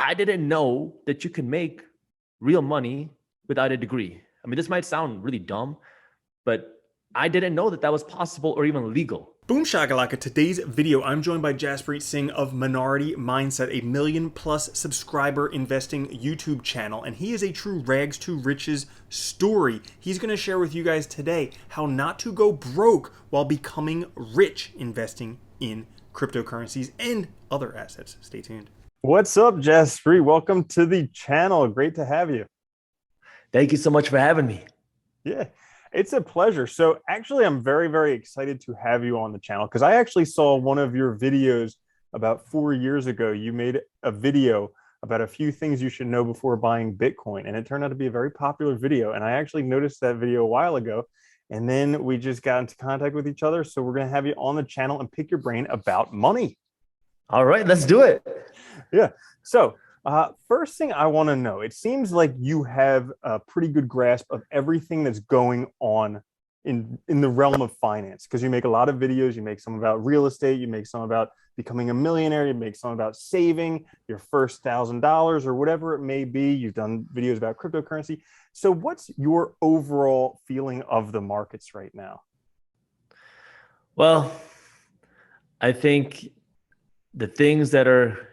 I didn't know that you can make real money without a degree. I mean, this might sound really dumb, but I didn't know that that was possible or even legal. Boom shakalaka, today's video, I'm joined by JASPREET Singh of Minority Mindset, a million-plus subscriber investing YouTube channel, and he is a true rags to riches story. He's going to share with you guys today how not to go broke while becoming rich investing in cryptocurrencies and other assets. Stay tuned. What's up, JASPREET? Welcome to the channel. Great to have you. Thank you so much for having me. Yeah, it's a pleasure. So actually, I'm very, very excited to have you on the channel because I actually saw one of your videos about 4 years ago. You made a video about a few things you should know before buying Bitcoin, and it turned out to be a very popular video. And I actually noticed that video a while ago, and then we just got into contact with each other. So we're going to have you on the channel and pick your brain about money. All right, let's do it. Yeah. So first thing I want to know, it seems like you have a pretty good grasp of everything that's going on in the realm of finance, because you make a lot of videos. You make some about real estate. You make some about becoming a millionaire. You make some about saving your first $1,000 or whatever it may be. You've done videos about cryptocurrency. So what's your overall feeling of the markets right now? Well, I think the things that are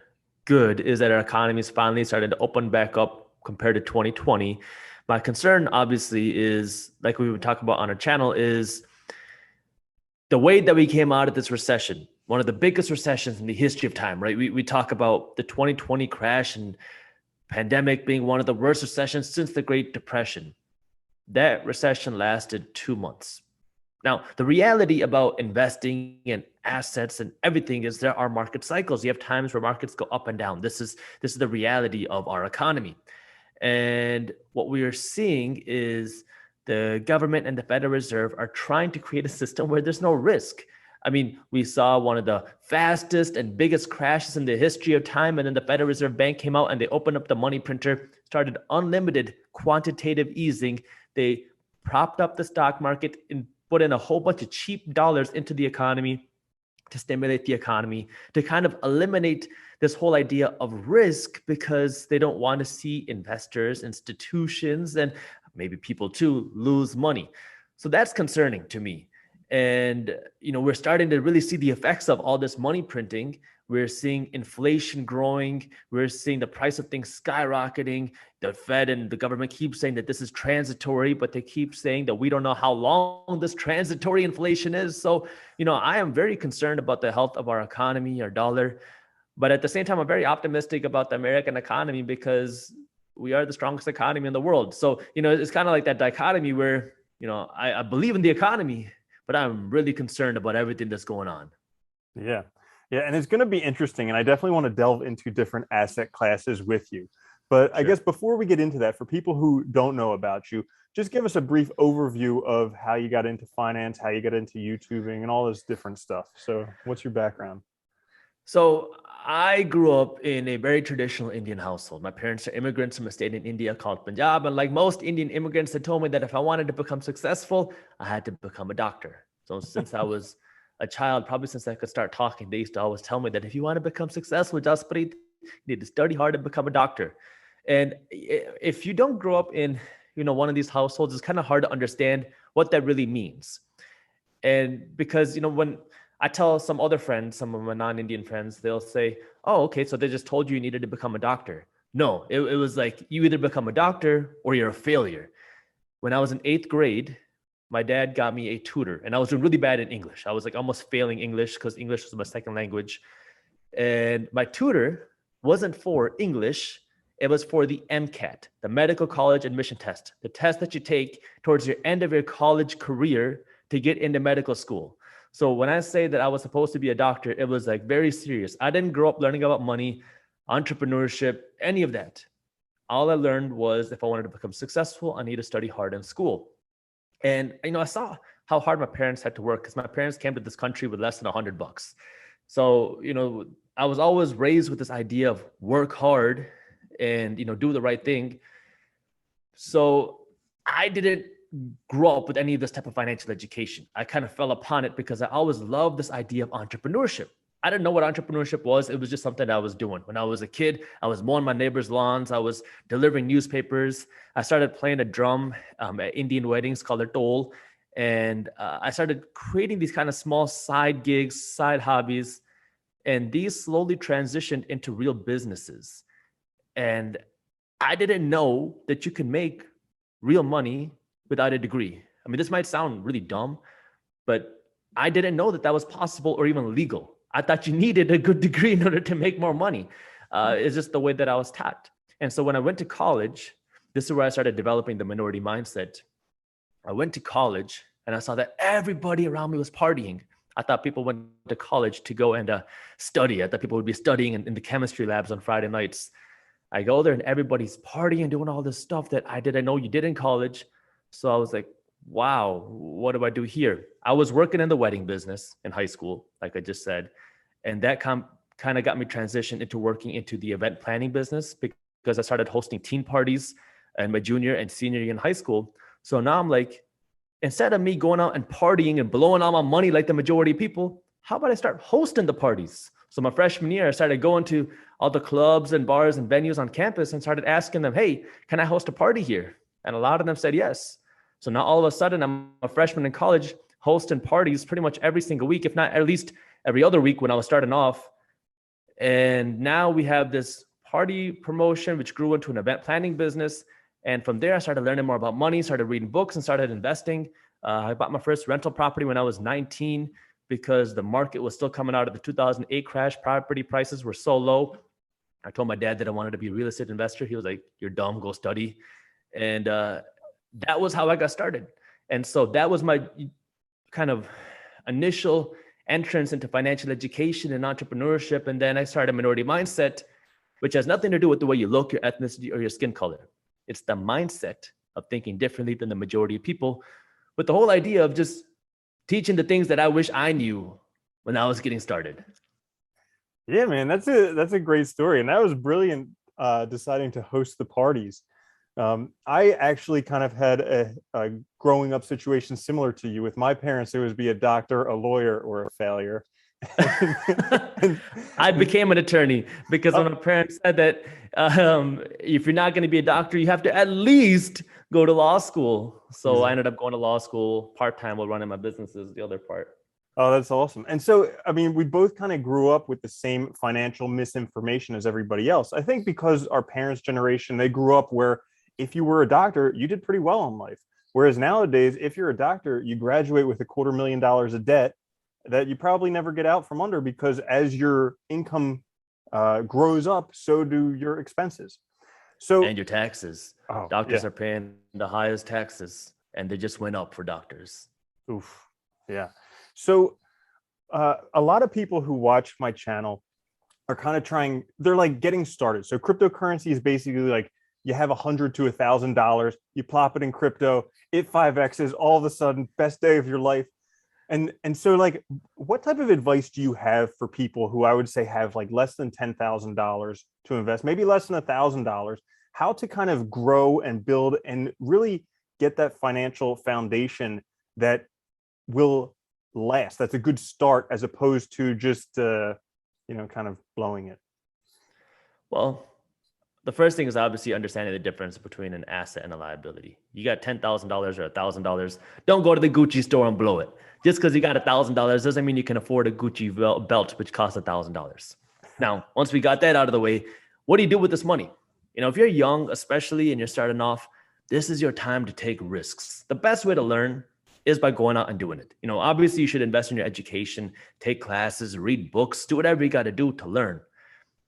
good is that our economy is finally starting to open back up compared to 2020. My concern, obviously, is, like we would talk about on our channel, is the way that we came out of this recession, one of the biggest recessions in the history of time, right? We talk about the 2020 crash and pandemic being one of the worst recessions since the Great Depression. That recession lasted 2 months. Now, the reality about investing in assets and everything is there are market cycles. You have times where markets go up and down. This is the reality of our economy. And what we are seeing is the government and the Federal Reserve are trying to create a system where there's no risk. I mean, we saw one of the fastest and biggest crashes in the history of time, and then the Federal Reserve Bank came out and they opened up the money printer, started unlimited quantitative easing. They propped up the stock market and put in a whole bunch of cheap dollars into the economy to stimulate the economy, to kind of eliminate this whole idea of risk, because they don't want to see investors, institutions, and maybe people too lose money. So that's concerning to me. And, we're starting to really see the effects of all this money printing. We're seeing inflation growing. We're seeing the price of things skyrocketing. The Fed and the government keep saying that this is transitory, but they keep saying that we don't know how long this transitory inflation is. So, I am very concerned about the health of our economy, our dollar. But at the same time, I'm very optimistic about the American economy because we are the strongest economy in the world. So, it's kind of like that dichotomy where, I believe in the economy, but I'm really concerned about everything that's going on. Yeah. Yeah. And it's going to be interesting. And I definitely want to delve into different asset classes with you. But I guess before we get into that, for people who don't know about you, just give us a brief overview of how you got into finance, how you got into YouTubing and all this different stuff. So what's your background? So I grew up in a very traditional Indian household. My parents are immigrants from a state in India called Punjab. And like most Indian immigrants, they told me that if I wanted to become successful, I had to become a doctor. So since I was a child, probably since I could start talking, they used to always tell me that if you want to become successful, JASPREET, you need to study hard and become a doctor. And if you don't grow up in, one of these households, it's kind of hard to understand what that really means. And because, when I tell some other friends, some of my non-Indian friends, they'll say, oh, okay, so they just told you needed to become a doctor. No, it was like you either become a doctor or you're a failure. When I was in 8th grade, my dad got me a tutor, and I was doing really bad in English. I was like almost failing English because English was my second language. And my tutor wasn't for English. It was for the MCAT, the Medical College Admission Test, the test that you take towards your end of your college career to get into medical school. So when I say that I was supposed to be a doctor, it was like very serious. I didn't grow up learning about money, entrepreneurship, any of that. All I learned was if I wanted to become successful, I need to study hard in school. And, I saw how hard my parents had to work because my parents came to this country with less than $100. So, I was always raised with this idea of work hard and, do the right thing. So I didn't grow up with any of this type of financial education. I kind of fell upon it because I always loved this idea of entrepreneurship. I didn't know what entrepreneurship was. It was just something that I was doing. When I was a kid, I was mowing my neighbor's lawns. I was delivering newspapers. I started playing a drum at Indian weddings called a dole. And I started creating these kind of small side gigs, side hobbies. And these slowly transitioned into real businesses. And I didn't know that you can make real money without a degree. I mean, this might sound really dumb, but I didn't know that that was possible or even legal. I thought you needed a good degree in order to make more money. It's just the way that I was taught. And so when I went to college, this is where I started developing the minority mindset. I went to college and I saw that everybody around me was partying. I thought people went to college to go and study. I thought people would be studying in the chemistry labs on Friday nights. I go there and everybody's partying and doing all this stuff that I didn't know you did in college. So I was like, wow, what do I do here? I was working in the wedding business in high school, like I just said. And that kind of got me transitioned into working into the event planning business because I started hosting teen parties in my junior and senior year in high school. So now I'm like, instead of me going out and partying and blowing all my money like the majority of people, how about I start hosting the parties? So my freshman year, I started going to all the clubs and bars and venues on campus and started asking them, hey, can I host a party here? And a lot of them said yes. So now all of a sudden, I'm a freshman in college hosting parties pretty much every single week, if not at least every other week when I was starting off. And now we have this party promotion, which grew into an event planning business. And from there, I started learning more about money, started reading books and started investing. I bought my first rental property when I was 19 because the market was still coming out of the 2008 crash. Property prices were so low. I told my dad that I wanted to be a real estate investor. He was like, you're dumb, go study. And that was how I got started. And so that was my kind of initial entrance into financial education and entrepreneurship. And then I started Minority Mindset, which has nothing to do with the way you look, your ethnicity, or your skin color. It's the mindset of thinking differently than the majority of people, with the whole idea of just teaching the things that I wish I knew when I was getting started. Yeah, man, that's a great story. And that was brilliant, deciding to host the parties. I actually kind of had a growing up situation similar to you. With my parents, it was be a doctor, a lawyer, or a failure. I became an attorney because when my parents said that if you're not going to be a doctor, you have to at least go to law school. So I ended up going to law school part-time while running my businesses, the other part. Oh, that's awesome. And so, I mean, we both kind of grew up with the same financial misinformation as everybody else. I think because our parents' generation, they grew up where if you were a doctor, you did pretty well in life. Whereas nowadays, if you're a doctor, you graduate with $250,000 of debt that you probably never get out from under, because as your income grows up, so do your expenses. So and your taxes. Doctors are paying the highest taxes, and they just went up for doctors. Oof. Yeah. So a lot of people who watch my channel are kind of they're like getting started. So cryptocurrency is basically like you have $100 to $1,000, you plop it in crypto, it 5X's, all of a sudden, best day of your life. And so like, what type of advice do you have for people who I would say have like less than $10,000 to invest, maybe less than $1,000, how to kind of grow and build and really get that financial foundation that will last? That's a good start, as opposed to just, kind of blowing it. Well, the first thing is obviously understanding the difference between an asset and a liability. You got $10,000 or $1,000. Don't go to the Gucci store and blow it. Just because you got $1,000 doesn't mean you can afford a Gucci belt, which costs $1,000. Now, once we got that out of the way, what do you do with this money? If you're young, especially, and you're starting off, this is your time to take risks. The best way to learn is by going out and doing it. Obviously you should invest in your education, take classes, read books, do whatever you got to do to learn,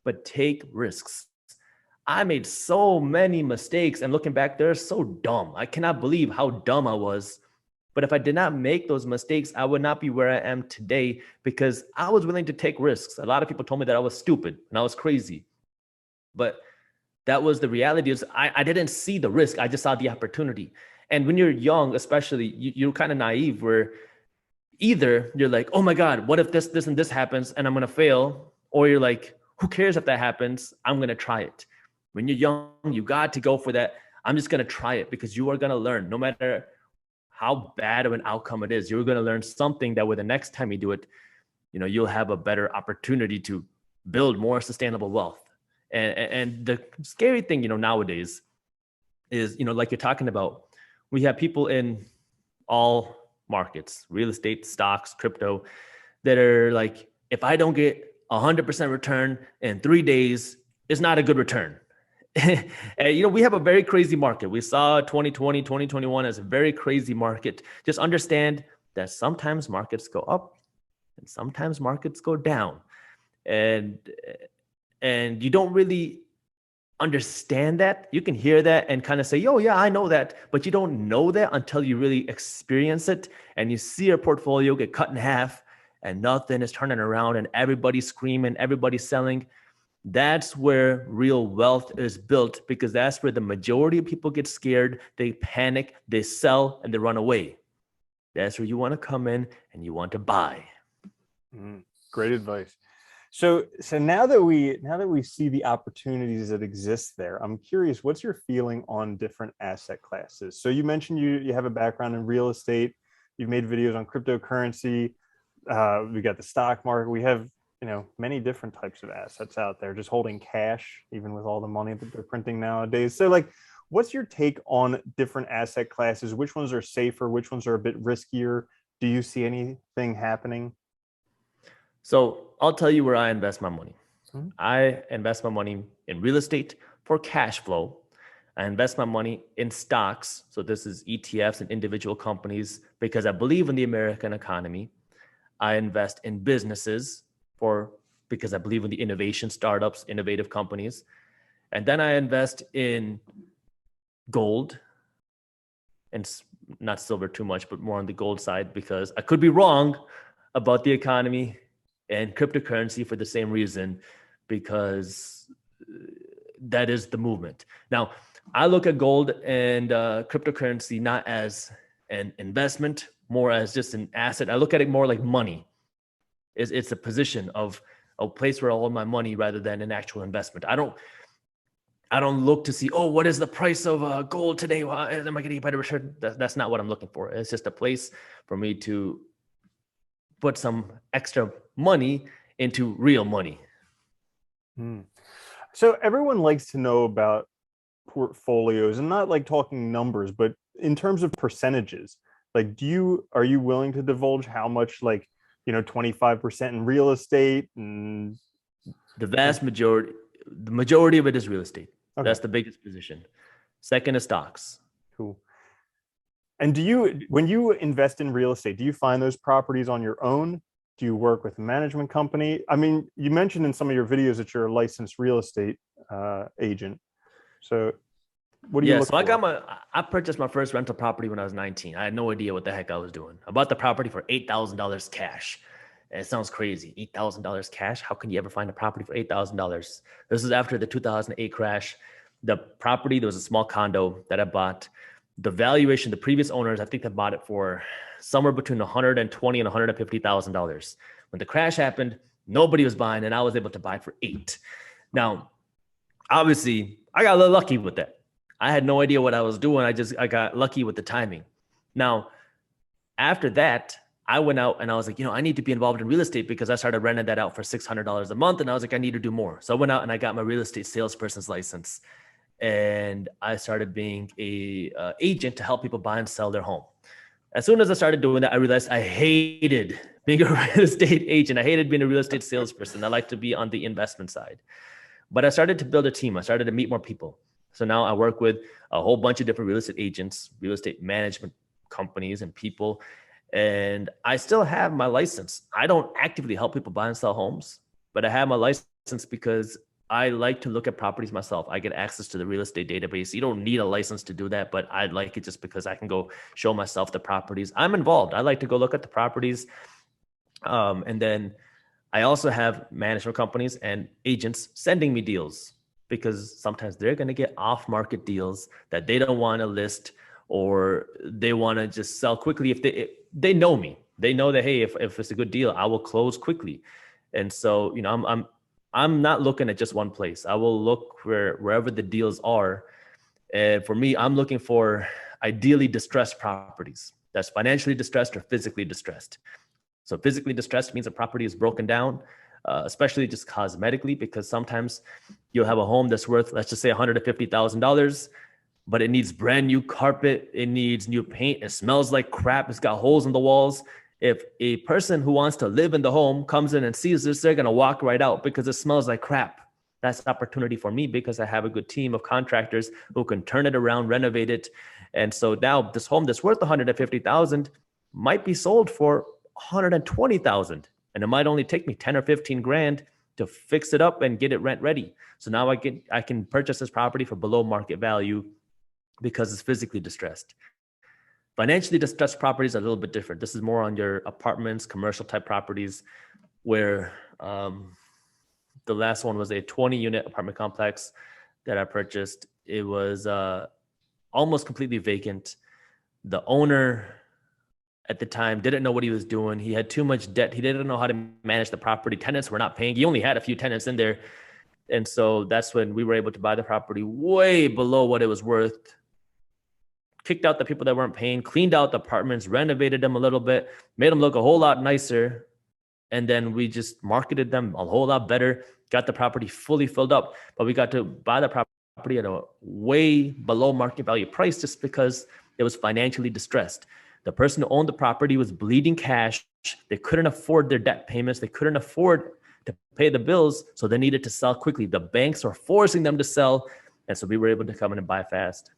but take risks. I made so many mistakes, and looking back, they're so dumb. I cannot believe how dumb I was. But if I did not make those mistakes, I would not be where I am today, because I was willing to take risks. A lot of people told me that I was stupid and I was crazy. But that was the reality. Is I didn't see the risk. I just saw the opportunity. And when you're young, especially, you're kind of naive, where either you're like, oh my God, what if this, and this happens and I'm going to fail? Or you're like, who cares if that happens? I'm going to try it. When you're young, you got to go for that. I'm just going to try it, because you are going to learn. No matter how bad of an outcome it is, you're going to learn something that with the next time you do it, you'll have a better opportunity to build more sustainable wealth. And the scary thing, nowadays is, like you're talking about, we have people in all markets, real estate, stocks, crypto, that are like, if I don't get 100% return in 3 days, it's not a good return. And, we have a very crazy market. We saw 2020, 2021 as a very crazy market. Just understand that sometimes markets go up and sometimes markets go down. And you don't really understand that. You can hear that and kind of say, oh yeah, I know that, but you don't know that until you really experience it and you see your portfolio get cut in half and nothing is turning around and everybody's screaming, everybody's selling. That's where real wealth is built, because that's where the majority of people get scared, they panic, they sell, and they run away. That's where you want to come in and you want to buy. Great advice. So now that we see the opportunities that exist there, I'm curious, what's your feeling on different asset classes? So you mentioned you have a background in real estate, you've made videos on cryptocurrency, we got the stock market, we have many different types of assets out there, just holding cash, even with all the money that they're printing nowadays. So like, what's your take on different asset classes? Which ones are safer? Which ones are a bit riskier? Do you see anything happening? So I'll tell you where I invest my money. I invest my money in real estate for cash flow. I invest my money in stocks. So this is ETFs and individual companies because I believe in the American economy. I invest in businesses because I believe in the innovation startups, innovative companies. And then I invest in gold, and not silver too much, but more on the gold side, because I could be wrong about the economy, and cryptocurrency for the same reason, because that is the movement. Now, I look at gold and cryptocurrency not as an investment, more as just an asset. I look at it more like money. It's a position of a place where I hold my money rather than an actual investment. I don't look to see, what is the price of gold today? Well, am I going to get better return? That's not what I'm looking for. It's just a place for me to put some extra money into real money. So everyone likes to know about portfolios, and not like talking numbers, but in terms of percentages. Like, are you willing to divulge how much, like, 25% in real estate? And the majority of it is real estate. Okay. That's the biggest position. Second is stocks. Cool. And when you invest in real estate, do you find those properties on your own? Do you work with a management company? I mean, you mentioned in some of your videos that you're a licensed real estate agent. So what do you look for? I purchased my first rental property when I was 19. I had no idea what the heck I was doing. I bought the property for $8,000 cash. And it sounds crazy. $8,000 cash. How can you ever find a property for $8,000? This is after the 2008 crash. The property, there was a small condo that I bought. The valuation, the previous owners, I think they bought it for somewhere between $120,000 and $150,000. When the crash happened, nobody was buying, and I was able to buy it for $8,000. Now, obviously, I got a little lucky with that. I had no idea what I was doing. I got lucky with the timing. Now, after that, I went out and I was like, I need to be involved in real estate, because I started renting that out for $600 a month. And I was like, I need to do more. So I went out and I got my real estate salesperson's license. And I started being a agent to help people buy and sell their home. As soon as I started doing that, I realized I hated being a real estate agent. I hated being a real estate salesperson. I like to be on the investment side. But I started to build a team. I started to meet more people. So now I work with a whole bunch of different real estate agents, real estate management companies and people. And I still have my license. I don't actively help people buy and sell homes, but I have my license because I like to look at properties myself. I get access to the real estate database. You don't need a license to do that, but I like it just because I can go show myself the properties. I'm involved. I like to go look at the properties. And then I also have management companies and agents sending me deals, because sometimes they're going to get off-market deals that they don't want to list, or they want to just sell quickly. If they know me, they know that, hey, if it's a good deal, I will close quickly. And so, I'm not looking at just one place. I will look wherever the deals are. And for me, I'm looking for ideally distressed properties. That's financially distressed or physically distressed. So physically distressed means a property is broken down, especially just cosmetically, because sometimes you'll have a home that's worth, let's just say $150,000, but it needs brand new carpet. It needs new paint. It smells like crap. It's got holes in the walls. If a person who wants to live in the home comes in and sees this, they're going to walk right out because it smells like crap. That's an opportunity for me because I have a good team of contractors who can turn it around, renovate it. And so now this home that's worth 150,000 might be sold for 120,000. And it might only take me 10 or 15 grand to fix it up and get it rent ready. So now I can purchase this property for below market value because it's physically distressed. Financially distressed properties are a little bit different. This is more on your apartments, commercial type properties, where the last one was a 20-unit apartment complex that I purchased. It was almost completely vacant. The owner at the time didn't know what he was doing. He had too much debt. He didn't know how to manage the property. Tenants were not paying. He only had a few tenants in there. And so that's when we were able to buy the property way below what it was worth. Kicked out the people that weren't paying, cleaned out the apartments, renovated them a little bit, made them look a whole lot nicer. And then we just marketed them a whole lot better, got the property fully filled up. But we got to buy the property at a way below market value price just because it was financially distressed. The person who owned the property was bleeding cash. They couldn't afford their debt payments. They couldn't afford to pay the bills. So they needed to sell quickly. The banks were forcing them to sell. And so we were able to come in and buy fast.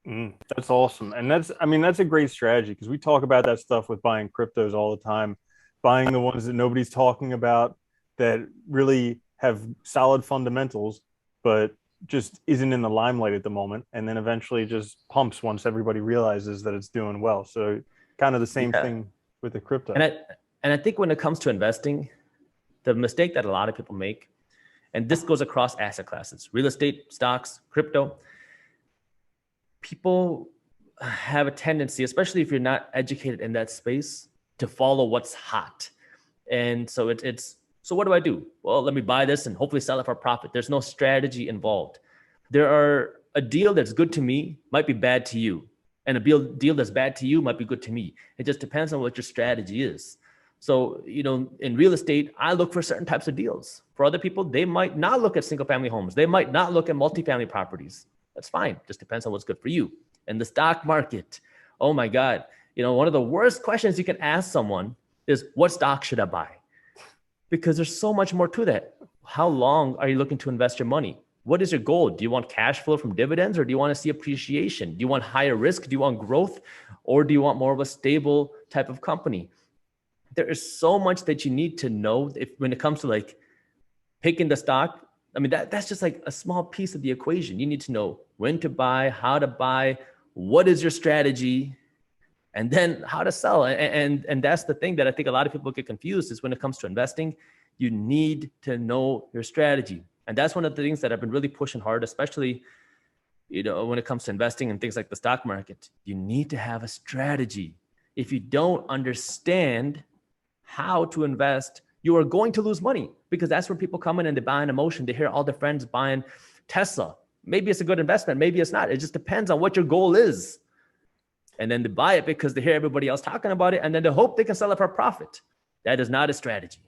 That's awesome. And that's a great strategy because we talk about that stuff with buying cryptos all the time, buying the ones that nobody's talking about that really have solid fundamentals, but just isn't in the limelight at the moment. And then eventually just pumps once everybody realizes that it's doing well. So kind of the same thing with the crypto. And I think when it comes to investing, the mistake that a lot of people make, and this goes across asset classes, real estate, stocks, crypto, people have a tendency, especially if you're not educated in that space, to follow what's hot. And so so what do I do? Well, let me buy this and hopefully sell it for a profit. There's no strategy involved. A deal that's good to me might be bad to you. And a deal that's bad to you might be good to me. It just depends on what your strategy is. So, in real estate, I look for certain types of deals. For other people, they might not look at single family homes. They might not look at multifamily properties. That's fine. Just depends on what's good for you. And the stock market, oh my God, one of the worst questions you can ask someone is, what stock should I buy? Because there's so much more to that. How long are you looking to invest your money? What is your goal? Do you want cash flow from dividends, or do you want to see appreciation? Do you want higher risk? Do you want growth? Or do you want more of a stable type of company? There is so much that you need to know when it comes to like picking the stock. I mean, that's just like a small piece of the equation. You need to know when to buy, how to buy, what is your strategy, and then how to sell. And that's the thing that I think a lot of people get confused is when it comes to investing, you need to know your strategy. And that's one of the things that I've been really pushing hard, especially, when it comes to investing in things like the stock market. You need to have a strategy. If you don't understand how to invest, you are going to lose money, because that's where people come in and they buy an emotion. They hear all their friends buying Tesla. Maybe it's a good investment. Maybe it's not. It just depends on what your goal is. And then they buy it because they hear everybody else talking about it. And then they hope they can sell it for a profit. That is not a strategy.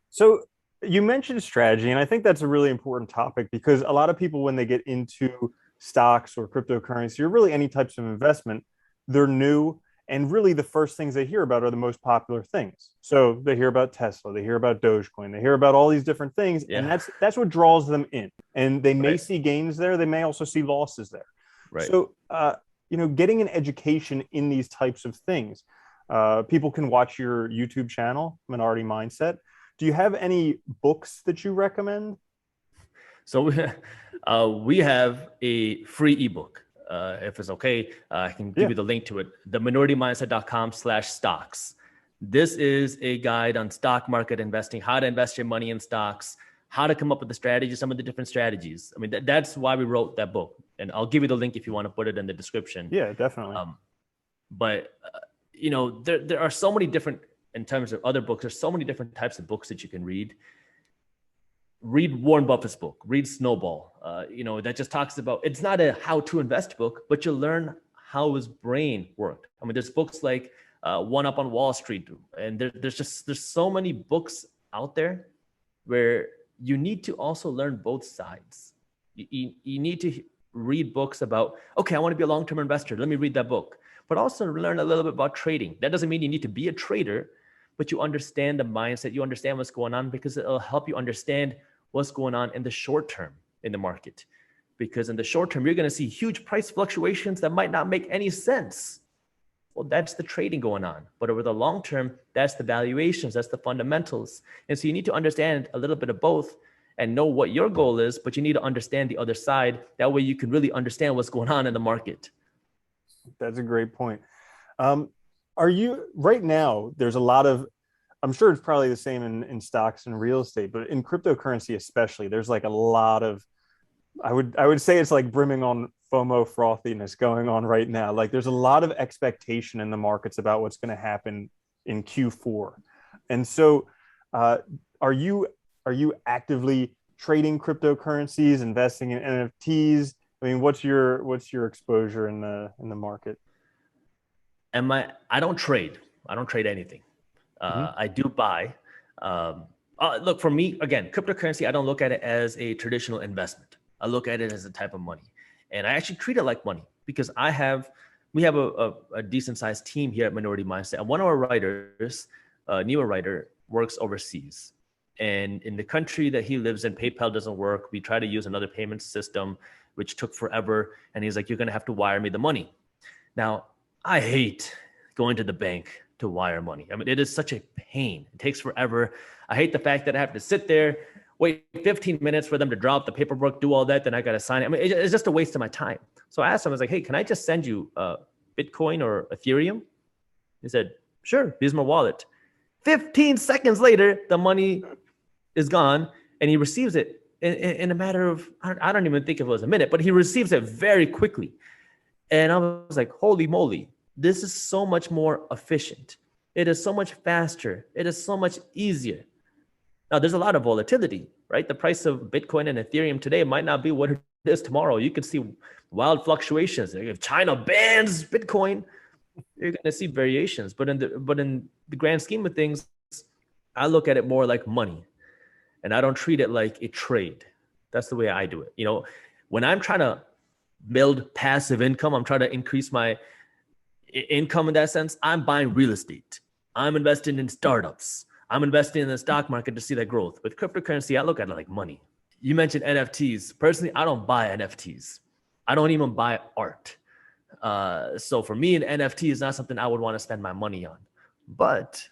So you mentioned strategy, and I think that's a really important topic because a lot of people, when they get into stocks or cryptocurrency or really any types of investment, they're new. And really the first things they hear about are the most popular things. So they hear about Tesla, they hear about Dogecoin, they hear about all these different things. Yeah. And that's what draws them in. And they may see gains there. They may also see losses there. Right. So, getting an education in these types of things, people can watch your YouTube channel, Minority Mindset. Do you have any books that you recommend? So we have a free ebook. If it's okay, I can give you the link to it. theminoritymindset.com/stocks. This is a guide on stock market investing, how to invest your money in stocks, how to come up with the strategy, some of the different strategies. I mean, that's why we wrote that book. And I'll give you the link if you want to put it in the description. Yeah, definitely. There are so many different, in terms of other books, there's so many different types of books that you can read. Read Warren Buffett's book, read Snowball. That just talks about, it's not a how to invest book, but you'll learn how his brain worked. I mean, there's books like One Up on Wall Street. And there's so many books out there where you need to also learn both sides. You need to read books about, okay, I want to be a long-term investor. Let me read that book. But also learn a little bit about trading. That doesn't mean you need to be a trader, but you understand the mindset, you understand what's going on, because it'll help you understand what's going on in the short term in the market. Because in the short term, you're going to see huge price fluctuations that might not make any sense. Well, that's the trading going on. But over the long term, that's the valuations, that's the fundamentals. And so you need to understand a little bit of both and know what your goal is, but you need to understand the other side. That way you can really understand what's going on in the market. That's a great point. Are you right now? There's a lot of, I'm sure it's probably the same in stocks and real estate, but in cryptocurrency especially, there's like a lot of, I would say it's like brimming on FOMO frothiness going on right now. Like there's a lot of expectation in the markets about what's going to happen in Q4, and so are you actively trading cryptocurrencies, investing in NFTs? I mean, what's your exposure in the market? I don't trade. I don't trade anything. I do buy. Look, for me, again, cryptocurrency, I don't look at it as a traditional investment. I look at it as a type of money. And I actually treat it like money because we have a decent sized team here at Minority Mindset. And one of our writers, a newer writer, works overseas. And in the country that he lives in, PayPal doesn't work. We try to use another payment system, which took forever. And he's like, you're going to have to wire me the money. Now, I hate going to the bank to wire money. I mean, it is such a pain. It takes forever. I hate the fact that I have to sit there, wait 15 minutes for them to drop the paperwork, do all that, then I got to sign it. I mean, it's just a waste of my time. So I asked him, I was like, hey, can I just send you Bitcoin or Ethereum? He said, sure, here's my wallet. 15 seconds later, the money is gone and he receives it in a matter of, I don't even think it was a minute, but he receives it very quickly. And I was like, holy moly, this is so much more efficient. It is so much faster. It is so much easier. Now, there's a lot of volatility, right? The price of Bitcoin and Ethereum today might not be what it is tomorrow. You can see wild fluctuations. If China bans Bitcoin, you're going to see variations. But in the grand scheme of things, I look at it more like money. And I don't treat it like a trade. That's the way I do it. You know, when I'm trying to build passive income, I'm trying to increase my income in that sense, I'm buying real estate. I'm investing in startups. I'm investing in the stock market to see that growth. With cryptocurrency, I look at it like money. You mentioned NFTs. Personally, I don't buy NFTs. I don't even buy art. So for me, an NFT is not something I would want to spend my money on. But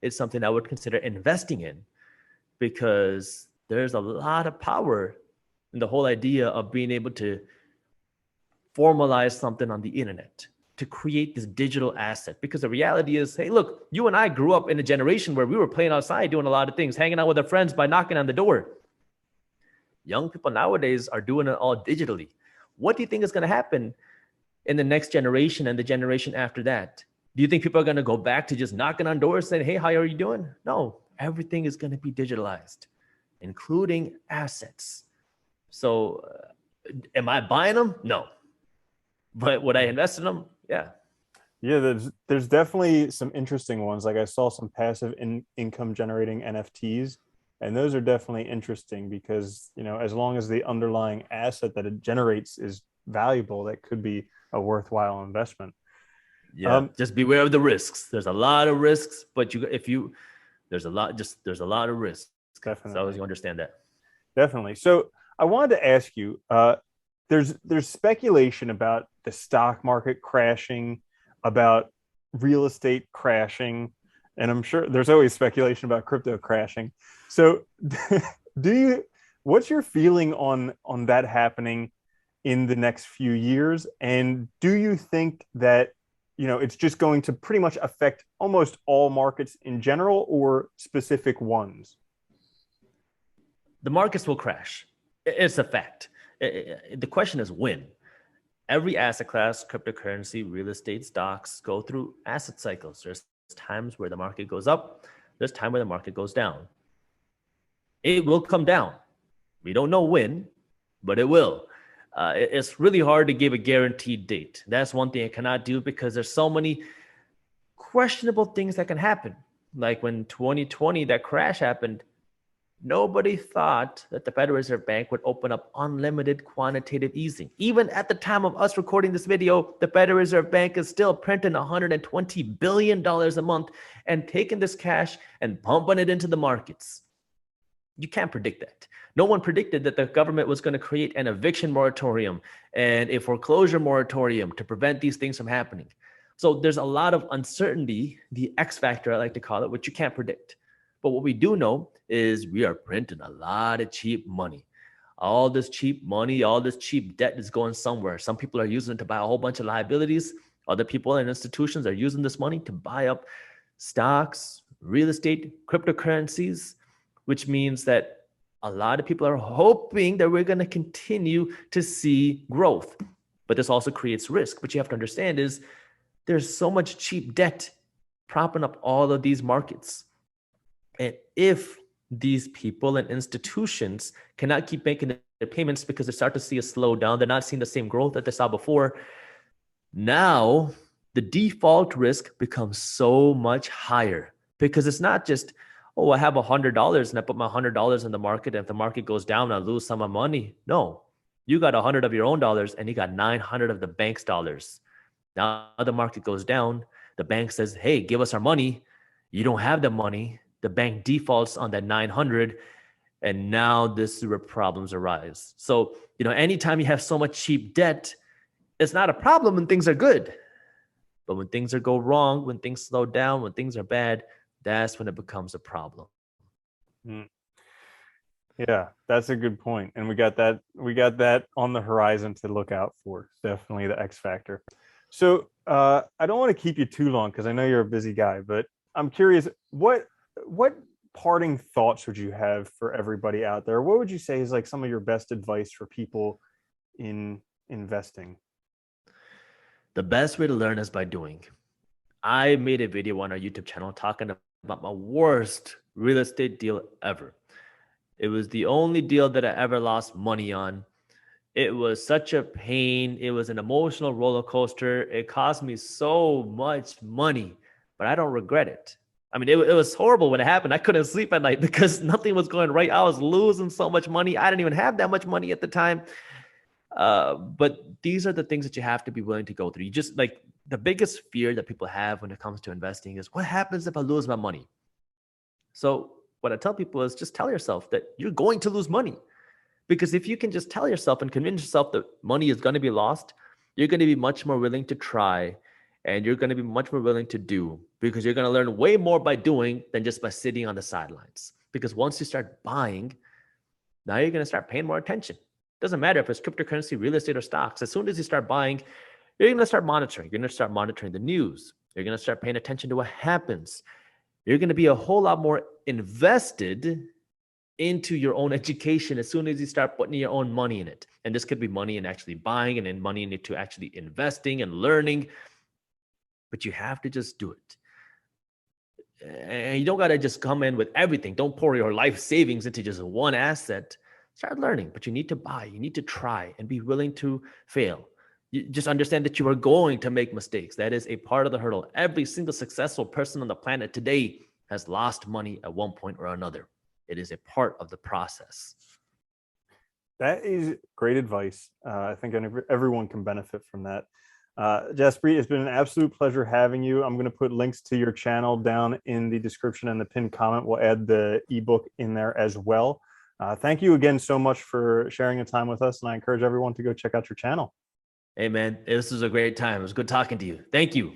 it's something I would consider investing in because there's a lot of power in the whole idea of being able to formalize something on the internet, to create this digital asset. Because the reality is, hey, look, you and I grew up in a generation where we were playing outside, doing a lot of things, hanging out with our friends by knocking on the door. Young people nowadays are doing it all digitally. What do you think is going to happen in the next generation and the generation after that? Do you think people are going to go back to just knocking on doors saying, hey, how are you doing? No, everything is going to be digitalized, including assets. So am I buying them? No. But would I invest in them? Yeah. Yeah, there's definitely some interesting ones. Like I saw some passive income generating NFTs, and those are definitely interesting because, you know, as long as the underlying asset that it generates is valuable, that could be a worthwhile investment. Yeah, just beware of the risks. There's a lot of risks, but there's a lot of risks. Definitely. So you understand that. Definitely. So I wanted to ask you, there's speculation about the stock market crashing, about real estate crashing, and I'm sure there's always speculation about crypto crashing. So what's your feeling on that happening in the next few years? And do you think that, you know, it's just going to pretty much affect almost all markets in general or specific ones? The markets will crash. It's a fact. The question is when. Every asset class, cryptocurrency, real estate, stocks, go through asset cycles. There's times where the market goes up. There's time where the market goes down. It will come down. We don't know when, but it will. It's really hard to give a guaranteed date. That's one thing I cannot do because there's so many questionable things that can happen. Like when 2020, that crash happened, nobody thought that the Federal Reserve Bank would open up unlimited quantitative easing. Even at the time of us recording this video, the Federal Reserve Bank is still printing $120 billion a month and taking this cash and pumping it into the markets. You can't predict that. No one predicted that the government was going to create an eviction moratorium and a foreclosure moratorium to prevent these things from happening. So there's a lot of uncertainty, the X factor, I like to call it, which you can't predict. But what we do know is we are printing a lot of cheap money. All this cheap money, all this cheap debt is going somewhere. Some people are using it to buy a whole bunch of liabilities. Other people and institutions are using this money to buy up stocks, real estate, cryptocurrencies, which means that a lot of people are hoping that we're going to continue to see growth. But this also creates risk. What you have to understand is there's so much cheap debt propping up all of these markets. And if these people and institutions cannot keep making their payments because they start to see a slowdown, they're not seeing the same growth that they saw before, now the default risk becomes so much higher, because it's not just, oh, I have $100 and I put my $100 in the market, and if the market goes down, I lose some of my money. No, you got 100 of your own dollars and you got 900 of the bank's dollars. Now the market goes down. The bank says, hey, give us our money. You don't have the money. The bank defaults on that 900. And now this is where problems arise. So, anytime you have so much cheap debt, it's not a problem when things are good. But when things go wrong, when things slow down, when things are bad, that's when it becomes a problem. Yeah, that's a good point. And we got that on the horizon to look out for. Definitely the X factor. So I don't want to keep you too long because I know you're a busy guy, but I'm curious, what parting thoughts would you have for everybody out there? What would you say is like some of your best advice for people in investing? The best way to learn is by doing. I made a video on our YouTube channel talking about my worst real estate deal ever. It was the only deal that I ever lost money on. It was such a pain. It was an emotional roller coaster. It cost me so much money, but I don't regret it. I mean, it was horrible when it happened. I couldn't sleep at night because nothing was going right. I was losing so much money. I didn't even have that much money at the time. But these are the things that you have to be willing to go through. You just like the biggest fear that people have when it comes to investing is, what happens if I lose my money? So what I tell people is just tell yourself that you're going to lose money. Because if you can just tell yourself and convince yourself that money is going to be lost, you're going to be much more willing to try, and you're going to be much more willing to do, because you're going to learn way more by doing than just by sitting on the sidelines. Because once you start buying, now you're going to start paying more attention. Doesn't matter if it's cryptocurrency, real estate, or stocks. As soon as you start buying, you're going to start monitoring. You're going to start monitoring the news. You're going to start paying attention to what happens. You're going to be a whole lot more invested into your own education as soon as you start putting your own money in it. And this could be money in actually buying, and then money into actually investing and learning. But you have to just do it. And you don't got to just come in with everything. Don't pour your life savings into just one asset. Start learning, but you need to buy, you need to try, and be willing to fail. You just understand that you are going to make mistakes. That is a part of the hurdle. Every single successful person on the planet today has lost money at one point or another. It is a part of the process. That is great advice. I think everyone can benefit from that. JASPREET, it's been an absolute pleasure having you. I'm going to put links to your channel down in the description and the pinned comment. We'll add the ebook in there as well. Thank you again so much for sharing the time with us, and I encourage everyone to go check out your channel. Hey, man, this was a great time. It was good talking to you. Thank you.